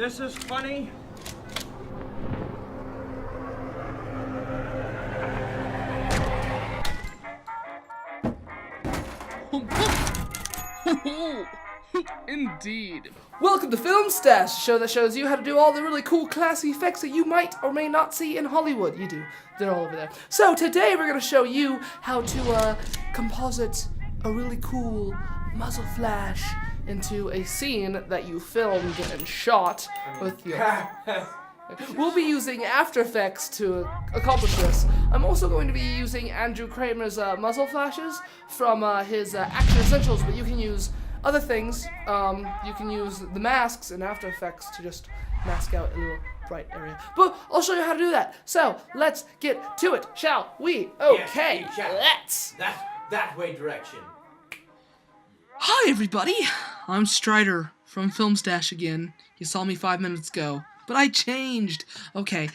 This is funny. Indeed. Welcome to Film Stache, a show that shows you how to do all the really cool, classy effects that you might or may not see in Hollywood. You do. They're all over there. So today we're going to show you how to composite a really cool muzzle flash into a scene that you filmed and shot with your... We'll be using After Effects to accomplish this. I'm also going to be using Andrew Kramer's muzzle flashes from his Action Essentials, but you can use other things. You can use the masks in After Effects to just mask out a little bright area. But I'll show you how to do that. So let's get to it, shall we? Okay, Yes, we shall. let's. That way direction. Hi, everybody. I'm Strider from Film Stache again. You saw me 5 minutes ago, but I changed. Okay,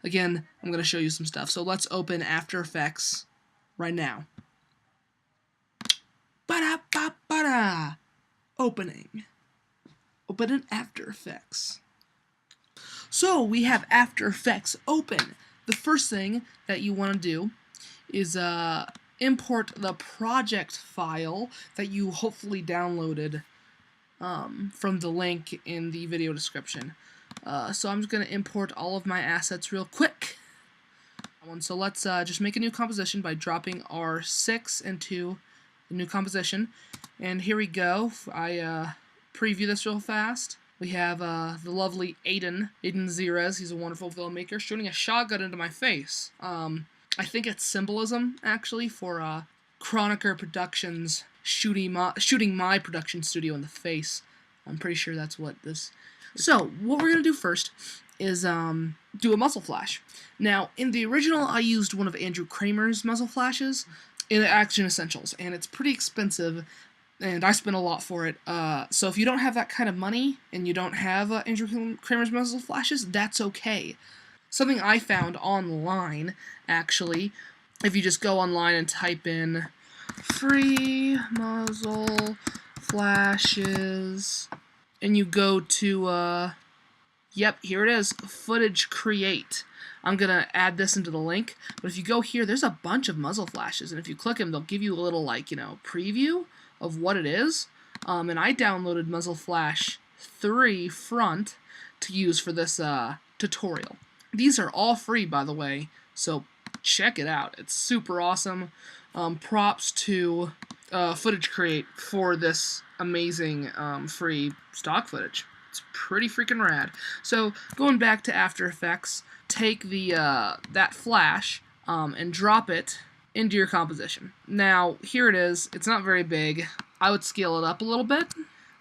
again, I'm gonna show you some stuff. So let's open After Effects right now. Ba-da-ba-ba-da. Opening. Open in After Effects. So we have After Effects open. The first thing that you want to do is import the project file that you hopefully downloaded from the link in the video description. So I'm just going to import all of my assets real quick. So let's just make a new composition by dropping R6 into the new composition. And here we go. I preview this real fast. We have the lovely Aiden Zerez. He's a wonderful filmmaker shooting a shotgun into my face. I think it's symbolism, actually, for Chroniker Productions shooting my production studio in the face. I'm pretty sure that's what this... So, what we're going to do first is do a muzzle flash. Now, in the original, I used one of Andrew Kramer's muzzle flashes in Action Essentials, and it's pretty expensive, and I spent a lot for it. So if you don't have that kind of money, and you don't have Andrew Kramer's muzzle flashes, that's okay. Something I found online, actually, if you just go online and type in free muzzle flashes, and you go to, yep, here it is, footage create. I'm going to add this into the link, but if you go here, there's a bunch of muzzle flashes, and if you click them, they'll give you a little, like, preview of what it is, and I downloaded Muzzle Flash 3 front to use for this tutorial. These are all free, by the way, so check it out. It's super awesome. Props to Footage Create for this amazing free stock footage. It's pretty freaking rad. So going back to After Effects, take the that flash and drop it into your composition. Now here it is. It's not very big. I would scale it up a little bit.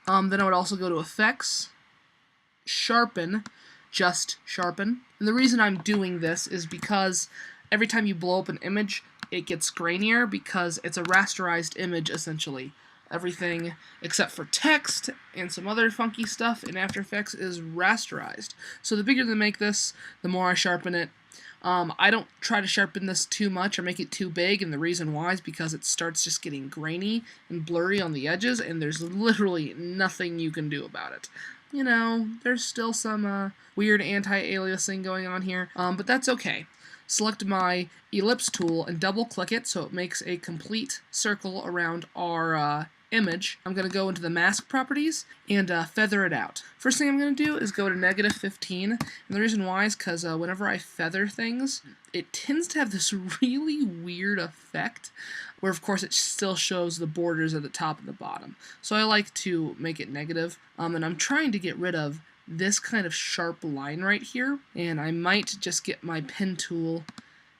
Then I would also go to Effects, Sharpen, just Sharpen. And the reason I'm doing this is because every time you blow up an image, it gets grainier because it's a rasterized image essentially. Everything except for text and some other funky stuff in After Effects is rasterized. So the bigger they make this, the more I sharpen it. I don't try to sharpen this too much or make it too big, and the reason why is because it starts just getting grainy and blurry on the edges, and there's literally nothing you can do about it. There's still some weird anti-aliasing going on here, but that's okay. Select my ellipse tool and double-click it so it makes a complete circle around our image. I'm going to go into the mask properties and feather it out. First thing I'm going to do is go to -15, and the reason why is because whenever I feather things, it tends to have this really weird effect where of course it still shows the borders at the top and the bottom. So I like to make it negative, and I'm trying to get rid of this kind of sharp line right here, and I might just get my pen tool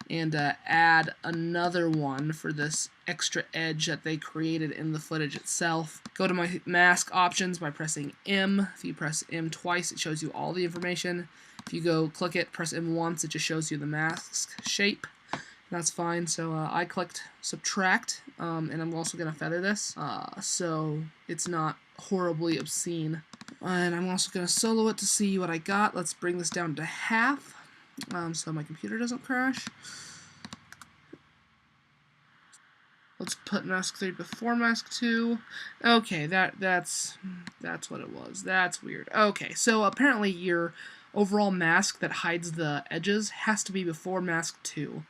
and add another one for this extra edge that they created in the footage itself. Go to my mask options by pressing M. If you press M twice, it shows you all the information. If you go click it, press M once, it just shows you the mask shape. That's fine. So I clicked subtract, and I'm also going to feather this so it's not horribly obscene. And I'm also going to solo it to see what I got. Let's bring this down to half so my computer doesn't crash. Let's put mask 3 before mask 2. Okay, that's what it was. That's weird. Okay, so apparently your overall mask that hides the edges has to be before mask 2.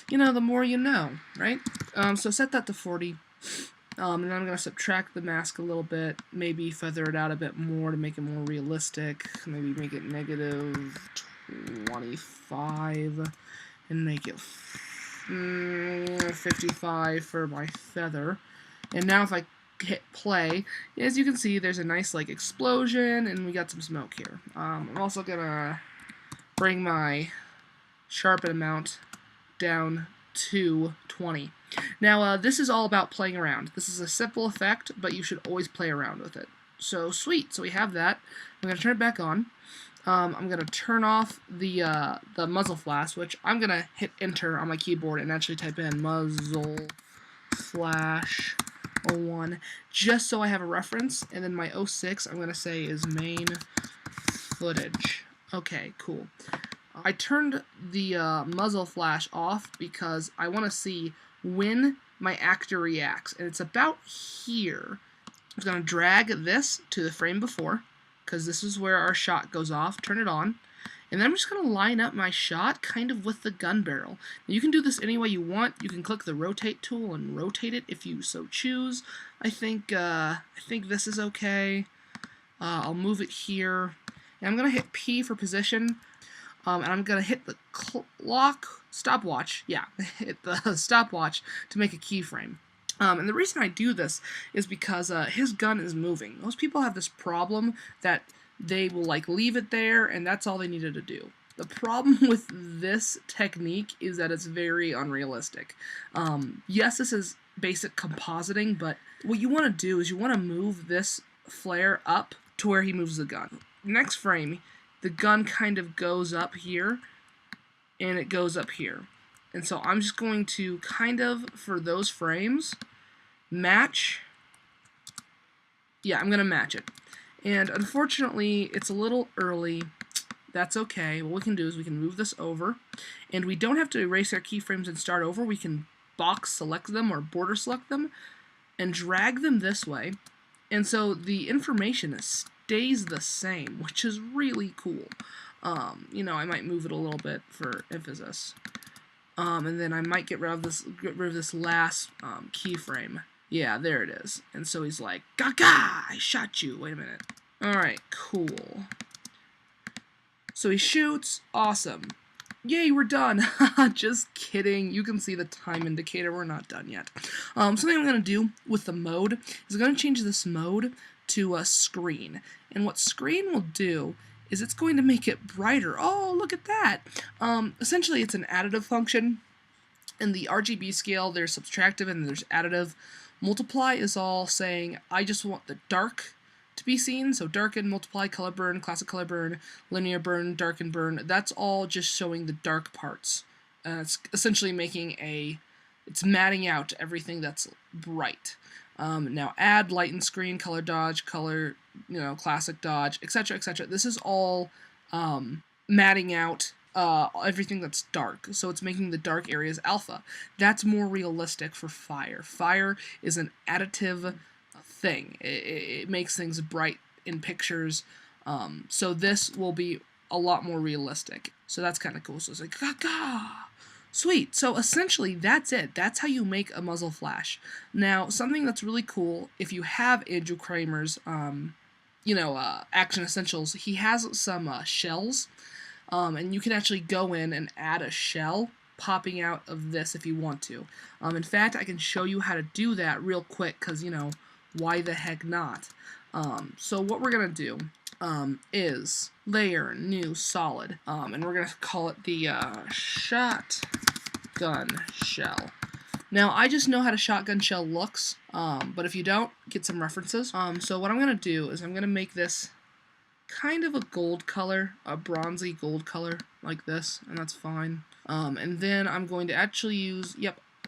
You know, the more you know, right? So set that to 40. And then I'm going to subtract the mask a little bit, maybe feather it out a bit more to make it more realistic, maybe make it negative 25, and make it 55 for my feather. And now if I hit play, as you can see, there's a nice like explosion, and we got some smoke here. I'm also going to bring my sharpen amount down to 20. Now, this is all about playing around. This is a simple effect, but you should always play around with it. So, sweet. So we have that. I'm going to turn it back on. I'm going to turn off the muzzle flash, which I'm going to hit enter on my keyboard and actually type in muzzle flash 01, just so I have a reference. And then my 06, I'm going to say is main footage. Okay, cool. I turned the muzzle flash off because I want to see when my actor reacts, and it's about here. I'm going to drag this to the frame before, because this is where our shot goes off. Turn it on, and then I'm just going to line up my shot kind of with the gun barrel. Now, you can do this any way you want. You can click the rotate tool and rotate it if you so choose. I think this is okay. I'll move it here, and I'm going to hit P for position. And I'm going to hit the stopwatch, hit the stopwatch to make a keyframe. And the reason I do this is because his gun is moving. Most people have this problem that they will like leave it there and that's all they needed to do. The problem with this technique is that it's very unrealistic. Yes, this is basic compositing, but what you want to do is you want to move this flare up to where he moves the gun. Next frame, the gun kind of goes up here, and it goes up here. And so I'm just going to kind of, for those frames, match. Yeah, I'm going to match it. And unfortunately, it's a little early. That's okay. What we can do is we can move this over, and we don't have to erase our keyframes and start over. We can box select them or border select them and drag them this way. And so the information stays the same, which is really cool. You know, I might move it a little bit for emphasis. And then I might get rid of this last keyframe. Yeah, there it is. And so he's like, "Gaga! I shot you." Wait a minute. Alright, cool. So he shoots. Awesome. Yay, we're done. Just kidding. You can see the time indicator. We're not done yet. Something I'm going to do with the mode is I'm going to change this mode to a screen. And what screen will do is it's going to make it brighter. Oh, look at that. Essentially, it's an additive function. In the RGB scale, there's subtractive and there's additive. Multiply is all saying, I just want the dark to be seen. So darken, multiply, color burn, classic color burn, linear burn, darken burn. That's all just showing the dark parts. It's essentially making it's matting out everything that's bright. Now add, lighten screen, color dodge, color, classic dodge, etc., etc. This is all matting out everything that's dark. So it's making the dark areas alpha. That's more realistic for fire. Fire is an additive thing. It makes things bright in pictures. So this will be a lot more realistic. So that's kind of cool. So it's like, gaga! Sweet. So essentially, that's it. That's how you make a muzzle flash. Now, something that's really cool, if you have Andrew Kramer's, Action Essentials, he has some shells, and you can actually go in and add a shell popping out of this if you want to. In fact, I can show you how to do that real quick, because, why the heck not? So what we're going to do is layer, new, solid, and we're going to call it the shotgun shell. Now, I just know how the shotgun shell looks, but if you don't, get some references. So what I'm going to do is I'm going to make this kind of a gold color, a bronzy gold color, like this, and that's fine. And then I'm going to actually use,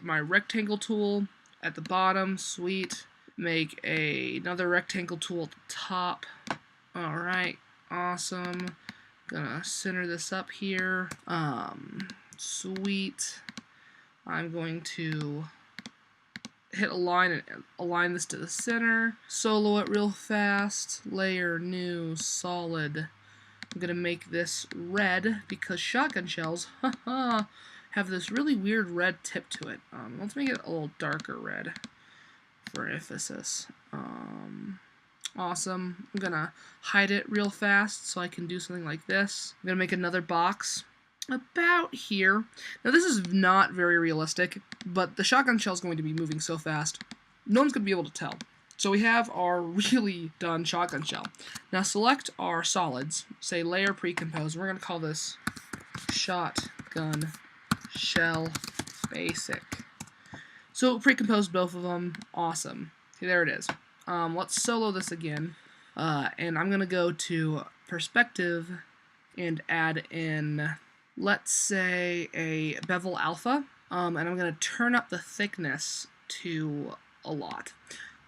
my rectangle tool at the bottom, sweet. Make another rectangle tool at the top. Alright, awesome. Gonna center this up here. Sweet. I'm going to hit align and align this to the center. Solo it real fast. Layer, new, solid. I'm going to make this red because shotgun shells, haha, have this really weird red tip to it. Let's make it a little darker red for emphasis. Awesome. I'm going to hide it real fast so I can do something like this. I'm going to make another box about here. Now this is not very realistic, but the shotgun shell is going to be moving so fast, no one's going to be able to tell. So we have our really done shotgun shell. Now select our solids, say layer pre-compose. We're going to call this shotgun shell basic. So pre-composed both of them. Awesome. Okay, there it is. Let's solo this again. And I'm going to go to perspective and add in, let's say, a bevel alpha. And I'm going to turn up the thickness to a lot.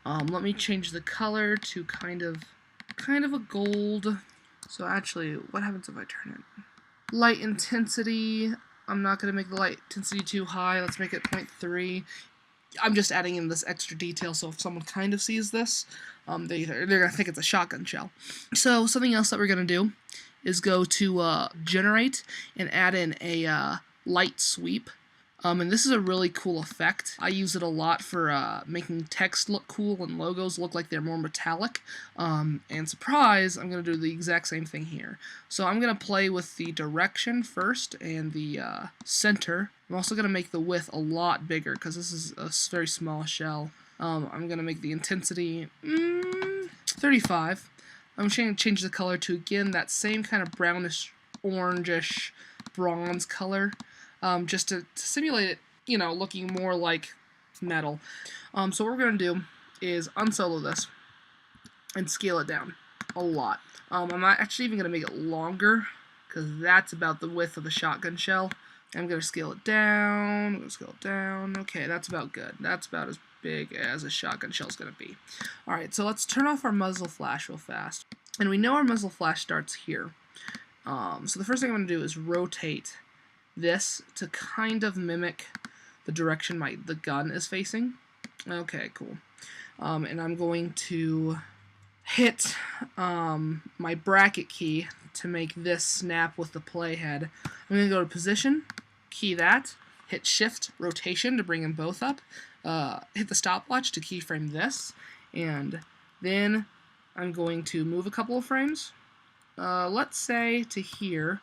Let me change the color to kind of a gold. So actually, what happens if I turn it? Light intensity. I'm not going to make the light intensity too high. Let's make it 0.3. I'm just adding in this extra detail, so if someone kind of sees this, they're going to think it's a shotgun shell. So something else that we're going to do is go to generate and add in a light sweep. And this is a really cool effect. I use it a lot for making text look cool and logos look like they're more metallic. And surprise, I'm going to do the exact same thing here. So I'm going to play with the direction first and the center. I'm also going to make the width a lot bigger because this is a very small shell. I'm going to make the intensity 35. I'm going to change the color to, again, that same kind of brownish, orangish, bronze color. Just to simulate it, you know, looking more like metal. So what we're going to do is unsolo this and scale it down a lot. I'm not actually even going to make it longer because that's about the width of a shotgun shell. I'm going to scale it down. I'm going to scale it down. Okay, that's about good. That's about as big as a shotgun shell is going to be. Alright, so let's turn off our muzzle flash real fast. And we know our muzzle flash starts here. So the first thing I'm going to do is rotate this to kind of mimic the direction the gun is facing. Okay, cool. And I'm going to hit my bracket key to make this snap with the playhead. I'm going to go to position, key that, hit shift rotation to bring them both up, hit the stopwatch to keyframe this, and then I'm going to move a couple of frames, let's say to here,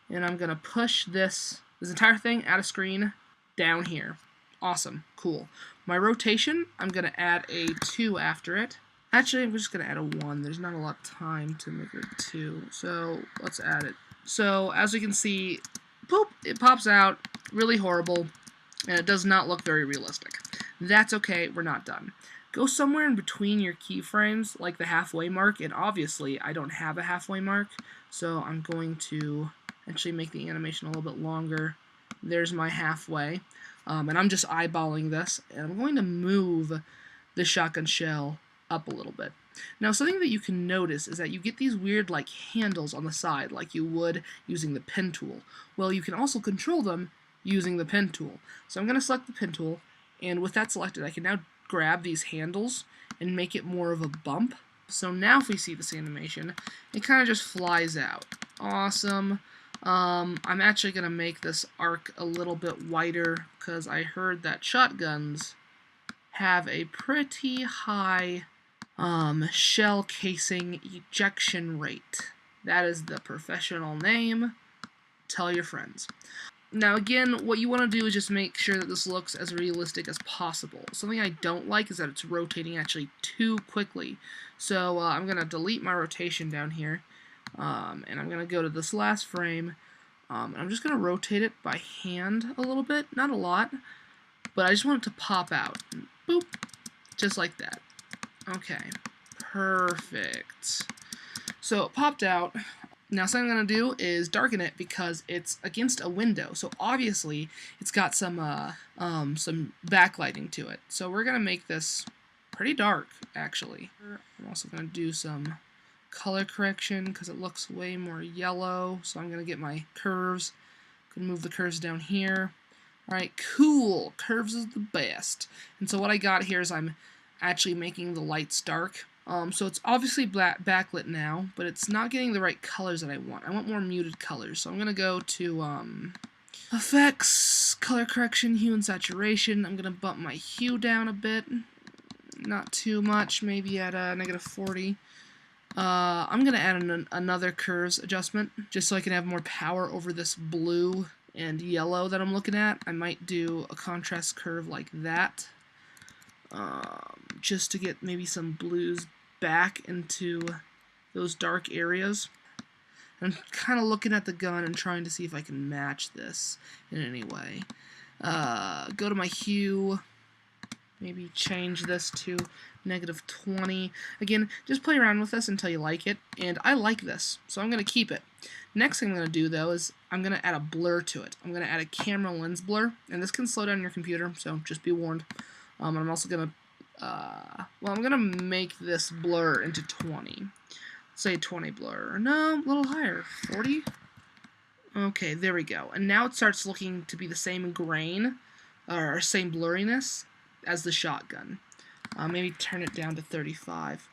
and I'm going to push this entire thing out of screen down here. Awesome. Cool. My rotation, I'm going to add a 2 after it. Actually, I'm just going to add a 1. There's not a lot of time to make it 2, so let's add it. So, as we can see, boop, it pops out. Really horrible, and it does not look very realistic. That's okay. We're not done. Go somewhere in between your keyframes, like the halfway mark, and obviously, I don't have a halfway mark, so I'm going to actually make the animation a little bit longer. There's my halfway. And I'm just eyeballing this, and I'm going to move the shotgun shell up a little bit. Now, something that you can notice is that you get these weird, like, handles on the side, like you would using the pen tool. Well, you can also control them using the pen tool. So I'm going to select the pen tool, and with that selected, I can now grab these handles and make it more of a bump. So now if we see this animation, it kind of just flies out. Awesome. I'm actually going to make this arc a little bit wider because I heard that shotguns have a pretty high shell casing ejection rate. That is the professional name. Tell your friends. Now again, what you want to do is just make sure that this looks as realistic as possible. Something I don't like is that it's rotating actually too quickly. So I'm going to delete my rotation down here. And I'm going to go to this last frame, and I'm just going to rotate it by hand a little bit, not a lot, but I just want it to pop out. Boop, just like that. Okay, perfect. So it popped out. Now something I'm going to do is darken it because it's against a window, so obviously it's got some backlighting to it. So we're going to make this pretty dark, actually. I'm also going to do some color correction because it looks way more yellow, so I'm going to get my curves. I'm going to move the curves down here. Alright, cool. Curves is the best. And so what I got here is I'm actually making the lights dark. So it's obviously backlit now, but it's not getting the right colors that I want. I want more muted colors. So I'm going to go to Effects, Color Correction, Hue and Saturation. I'm going to bump my hue down a bit. Not too much, maybe at -40. I'm going to add another curves adjustment, just so I can have more power over this blue and yellow that I'm looking at. I might do a contrast curve like that, just to get maybe some blues back into those dark areas. I'm kind of looking at the gun and trying to see if I can match this in any way. Go to my hue, maybe change this to -20. Again, just play around with this until you like it, and I like this, so I'm going to keep it. Next thing I'm going to do, though, is I'm going to add a blur to it. I'm going to add a camera lens blur, and this can slow down your computer, so just be warned. And I'm also going to I'm going to make this blur into 20. Say 20 blur. No, a little higher. 40? Okay, there we go. And now it starts looking to be the same grain, or same blurriness, as the shotgun. Maybe turn it down to 35.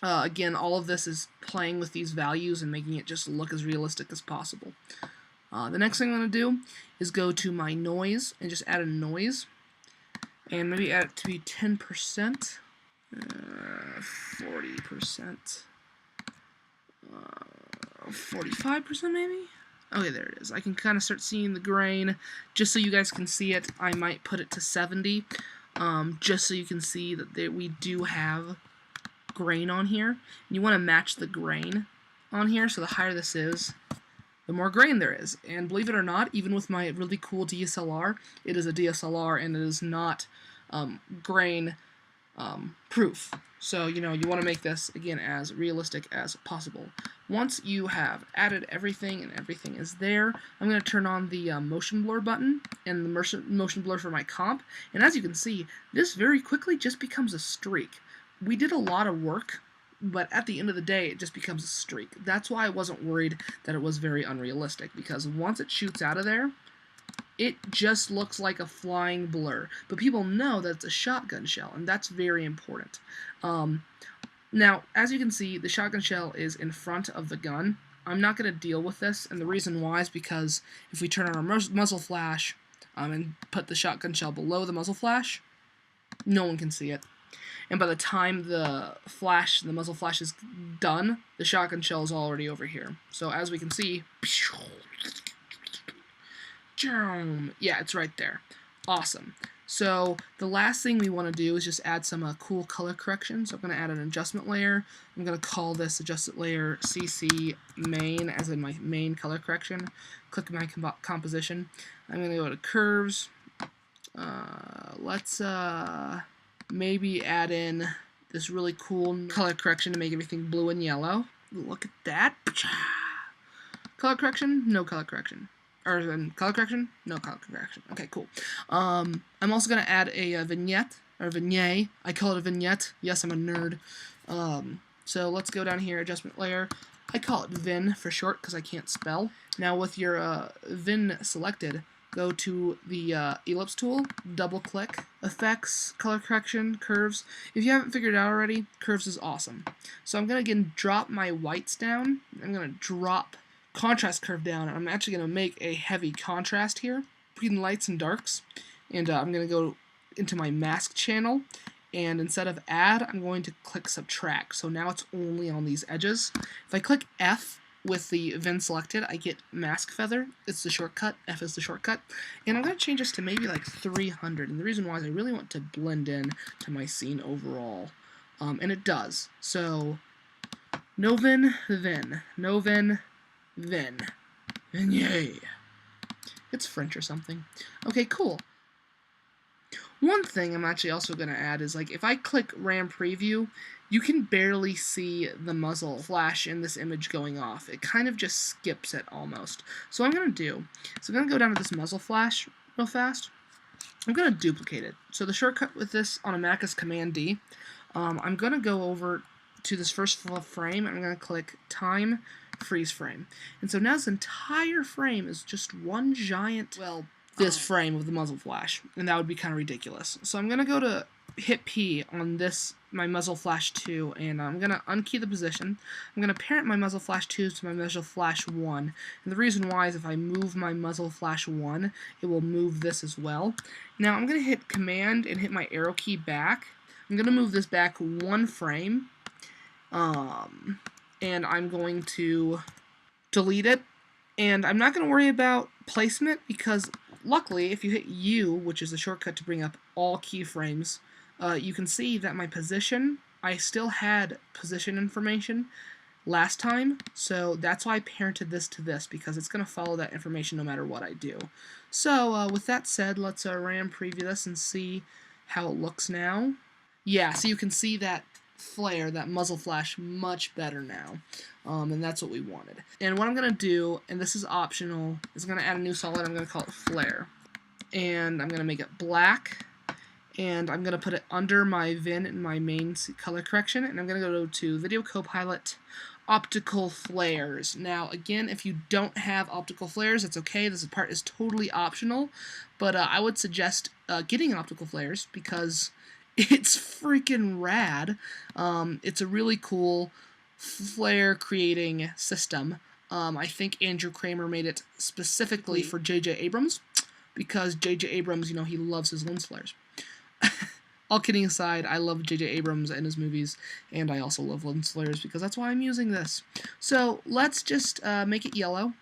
Again, all of this is playing with these values and making it just look as realistic as possible. The next thing I'm going to do is go to my noise and just add a noise. And maybe add it to be 10%, 40%, 45% maybe? Okay, there it is. I can kind of start seeing the grain. Just so you guys can see it, I might put it to 70, just so you can see that we do have grain on here. And you want to match the grain on here, so the higher this is, the more grain there is. And believe it or not, even with my really cool DSLR, it is a DSLR and it is not grain proof. So, you want to make this, again, as realistic as possible. Once you have added everything and everything is there, I'm going to turn on the motion blur button and the motion blur for my comp. And as you can see, this very quickly just becomes a streak. We did a lot of work, but at the end of the day, it just becomes a streak. That's why I wasn't worried that it was very unrealistic, because once it shoots out of there, it just looks like a flying blur. But people know that it's a shotgun shell, and that's very important. Now, as you can see, the shotgun shell is in front of the gun. I'm not going to deal with this, and the reason why is because if we turn on our muzzle flash and put the shotgun shell below the muzzle flash, no one can see it. And by the time the muzzle flash is done, the shotgun shell is already over here. So as we can see, yeah, it's right there. Awesome. So the last thing we want to do is just add some cool color correction. So I'm going to add an adjustment layer. I'm going to call this adjustment layer CC main, as in my main color correction. Click my composition. I'm going to go to curves. Let's maybe add in this really cool color correction to make everything blue and yellow. Look at that. Color correction, no color correction. Or color correction, no color correction. Okay, cool. I'm also going to add a vignette, or vignette. I call it a vignette. Yes, I'm a nerd. So let's go down here, adjustment layer. I call it Vin for short because I can't spell. Now with your Vin selected, go to the ellipse tool, double click, effects, color correction, curves. If you haven't figured it out already, curves is awesome. So I'm going to again drop my whites down. I'm going to drop contrast curve down. I'm actually going to make a heavy contrast here between lights and darks. And I'm going to go into my mask channel. And instead of add, I'm going to click subtract. So now it's only on these edges. If I click F with the Vin selected, I get mask feather. It's the shortcut. F is the shortcut. And I'm going to change this to maybe like 300. And the reason why is I really want to blend in to my scene overall. And it does. So no Vin, Vin. No Vin, Vin. And yay. It's French or something. Okay, cool. One thing I'm actually also going to add is, like, if I click RAM Preview, you can barely see the muzzle flash in this image going off. It kind of just skips it almost. So what I'm going to do is I'm going to go down to this muzzle flash real fast. I'm going to duplicate it. So the shortcut with this on a Mac is Command D. I'm going to go over to this first frame, and I'm going to click Time Freeze Frame. And so now this entire frame is just one giant, well, this frame of the muzzle flash, and that would be kind of ridiculous. So I'm gonna go to hit P on this, my muzzle flash 2, and I'm gonna unkey the position. I'm gonna parent my muzzle flash 2 to my muzzle flash 1, and the reason why is if I move my muzzle flash 1, it will move this as well. Now I'm gonna hit Command and hit my arrow key back. I'm gonna move this back 1 frame, and I'm going to delete it. And I'm not going to worry about placement because luckily if you hit U, which is the shortcut to bring up all keyframes, you can see that my position, I still had position information last time, so that's why I parented this to this, because it's going to follow that information no matter what I do. So with that said, let's RAM preview this and see how it looks now. Yeah, so you can see that flare, that muzzle flash, much better now, and that's what we wanted. And what I'm gonna do, and this is optional, is I'm gonna add a new solid. I'm gonna call it flare, and I'm gonna make it black, and I'm gonna put it under my VIN and my main color correction, and I'm gonna go to Video Copilot, optical flares. Now again, if you don't have optical flares, it's okay. This part is totally optional, but I would suggest getting optical flares because it's freaking rad. It's a really cool flare creating system. I think Andrew Kramer made it specifically for J.J. Abrams because J.J. Abrams, you know, he loves his lens flares. All kidding aside, I love J.J. Abrams and his movies, and I also love lens flares because that's why I'm using this. So let's just make it yellow,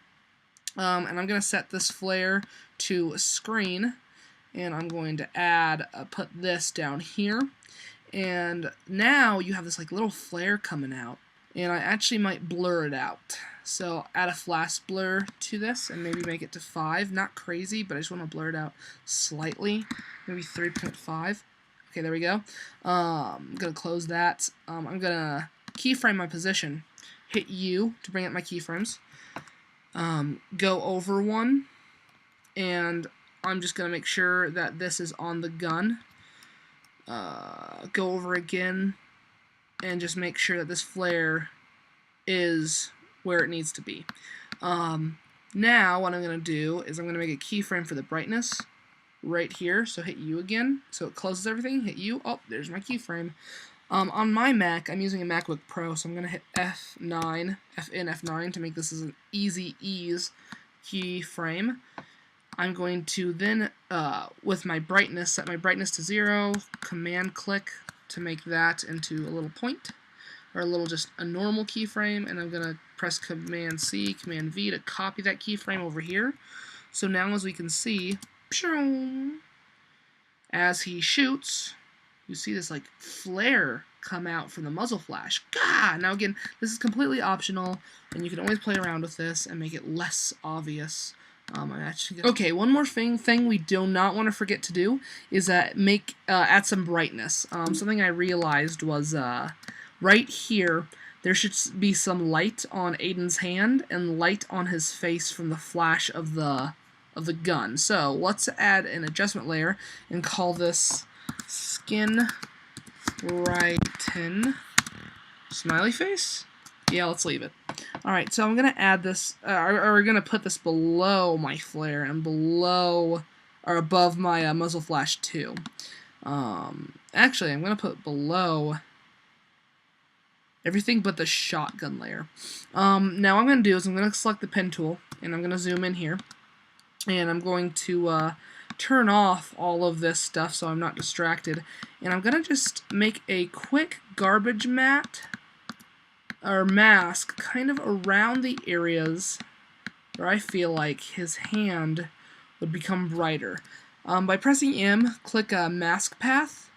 and I'm going to set this flare to screen. And I'm going to add, put this down here, and now you have this like little flare coming out, and I actually might blur it out. So add a flash blur to this, and maybe make it to 5, not crazy, but I just want to blur it out slightly, maybe 3.5. Okay, there we go. I'm going to close that. I'm going to keyframe my position, hit U to bring up my keyframes, go over one, and I'm just going to make sure that this is on the gun, go over again, and just make sure that this flare is where it needs to be. Now what I'm going to do is I'm going to make a keyframe for the brightness right here, so hit U again, so it closes everything, hit U, oh, there's my keyframe. On my Mac, I'm using a MacBook Pro, so I'm going to hit F9, F9 to make this as an easy ease keyframe. I'm going to then, with my brightness, set my brightness to 0, command click to make that into a little point, or a little just a normal keyframe, and I'm going to press command C, command V to copy that keyframe over here. So now as we can see, as he shoots, you see this like flare come out from the muzzle flash. Gah! Now again, this is completely optional, and you can always play around with this and make it less obvious. Okay, one more thing we do not want to forget to do is add some brightness. Something I realized was right here there should be some light on Aiden's hand and light on his face from the flash of the gun. So let's add an adjustment layer and call this skin brighten smiley face. Yeah, let's leave it. Alright, so I'm going to add this, we're going to put this below my flare and below, or above my muzzle flash 2. Actually, I'm going to put below everything but the shotgun layer. Now what I'm going to do is I'm going to select the pen tool, and I'm going to zoom in here, and I'm going to turn off all of this stuff so I'm not distracted, and I'm going to just make a quick garbage matte, or mask, kind of around the areas where I feel like his hand would become brighter. By pressing M, click Mask Path,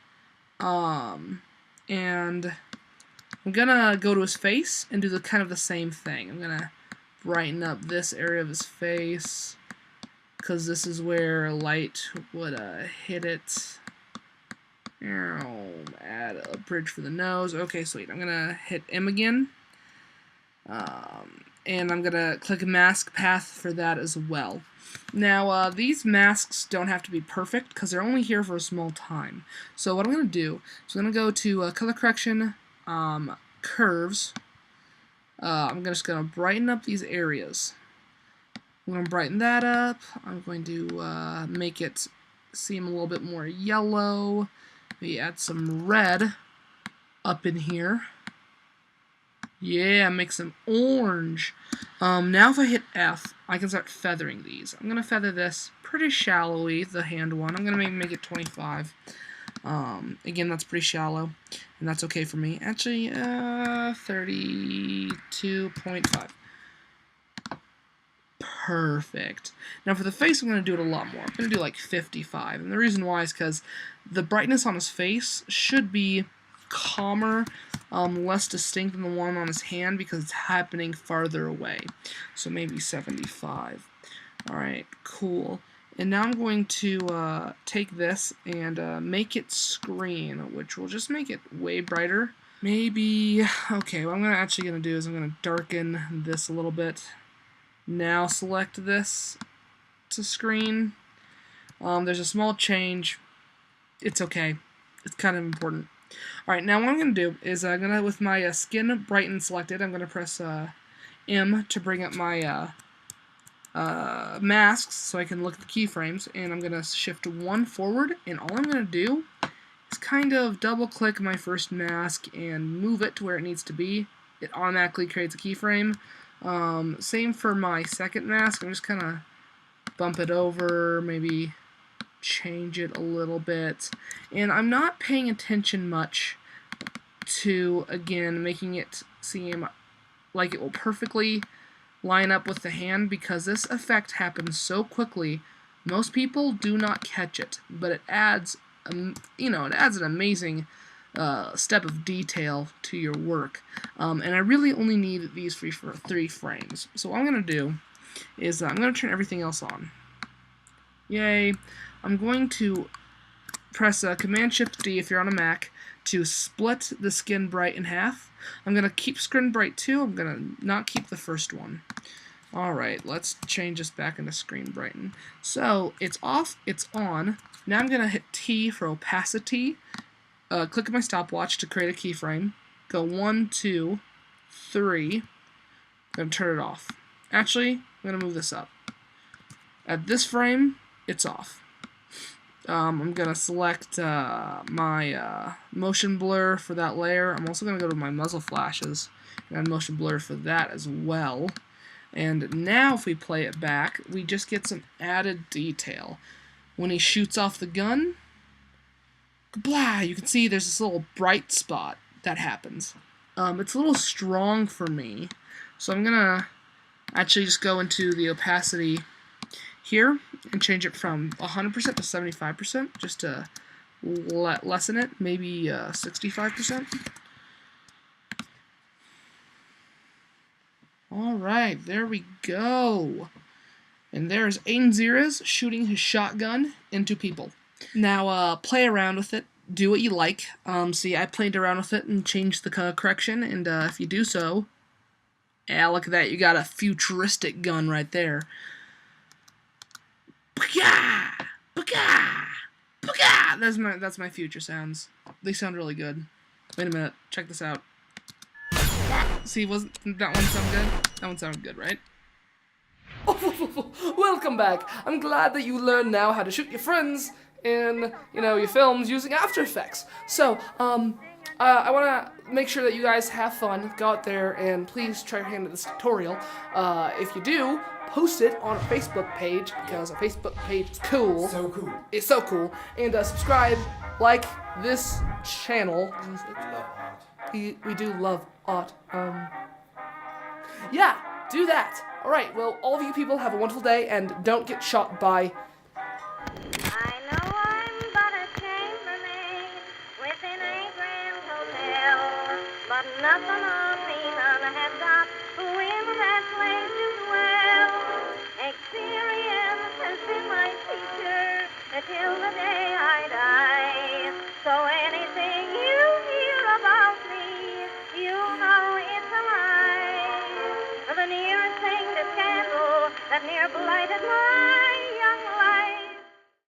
and I'm gonna go to his face and do kind of the same thing. I'm gonna brighten up this area of his face, because this is where light would hit it. Add a bridge for the nose. Okay, sweet. I'm gonna hit M again. And I'm gonna click Mask Path for that as well. Now, these masks don't have to be perfect because they're only here for a small time. So what I'm gonna do is I'm gonna go to Color Correction, Curves. I'm just gonna brighten up these areas I'm going to brighten that up. I'm going to make it seem a little bit more yellow. Maybe add some red up in here. Yeah, make some orange. Now if I hit F, I can start feathering these. I'm going to feather this pretty shallowly, the hand one. I'm going to maybe make it 25. Again, that's pretty shallow, and that's okay for me. Actually, 32.5. Perfect. Now for the face, I'm going to do it a lot more. I'm going to do like 55, and the reason why is because the brightness on his face should be calmer, less distinct than the one on his hand because it's happening farther away. So maybe 75. Alright, cool. And now I'm going to take this and make it screen, which will just make it way brighter. Maybe, okay, what I'm actually going to do is I'm going to darken this a little bit. Now select this to screen. There's a small change. It's okay. It's kind of important. Alright, now what I'm going to do is I'm going to, with my skin brighten selected, I'm going to press M to bring up my masks so I can look at the keyframes, and I'm going to shift 1 forward, and all I'm going to do is kind of double click my first mask and move it to where it needs to be. It automatically creates a keyframe. Same for my second mask. I'm just kind of bump it over, maybe change it a little bit, and I'm not paying attention much to, again, making it seem like it will perfectly line up with the hand, because this effect happens so quickly most people do not catch it, but it adds it adds an amazing step of detail to your work, and I really only need these for 3 frames. So what I'm going to do is I'm going to turn everything else on. Yay. I'm going to press Command-Shift-D if you're on a Mac to split the skin bright in half. I'm going to keep screen bright 2. I'm going to not keep the first one. Alright, let's change this back into screen brighten. So, it's off, it's on. Now I'm going to hit T for opacity. Click on my stopwatch to create a keyframe. Go 1, 2, 3. I'm going to turn it off. Actually, I'm going to move this up. At this frame, it's off. I'm going to select my motion blur for that layer. I'm also going to go to my muzzle flashes and add motion blur for that as well. And now if we play it back, we just get some added detail. When he shoots off the gun, blah, you can see there's this little bright spot that happens. It's a little strong for me, so I'm going to actually just go into the opacity here and change it from 100% to 75%, just to lessen it, maybe 65%. Alright, there we go. And there's Aiden Zerez shooting his shotgun into people. Now, play around with it. Do what you like. See, I played around with it and changed the correction, and if you do so, yeah, look at that. You got a futuristic gun right there. Paka! Paka! Paka! That's my future sounds. They sound really good. Wait a minute. Check this out. See, didn't that one sound good? That one sounded good, right? Welcome back. I'm glad that you learned now how to shoot your friends in, your films using After Effects. So, I want to make sure that you guys have fun. Go out there and please try your hand at this tutorial. If you do, post it on a Facebook page, because a Facebook page is cool. So cool. It's so cool. And subscribe, like this channel. I love art. We do love art. Yeah, do that. Alright, well, all of you people have a wonderful day, and don't get shot by... I know I'm but a chambermaid within a grand hotel, but nothing of me none have got in that place to dwell. Experience has been my teacher till the day I die. So anything you hear about me, you know it's a lie. The nearest thing to scandal that near blighted my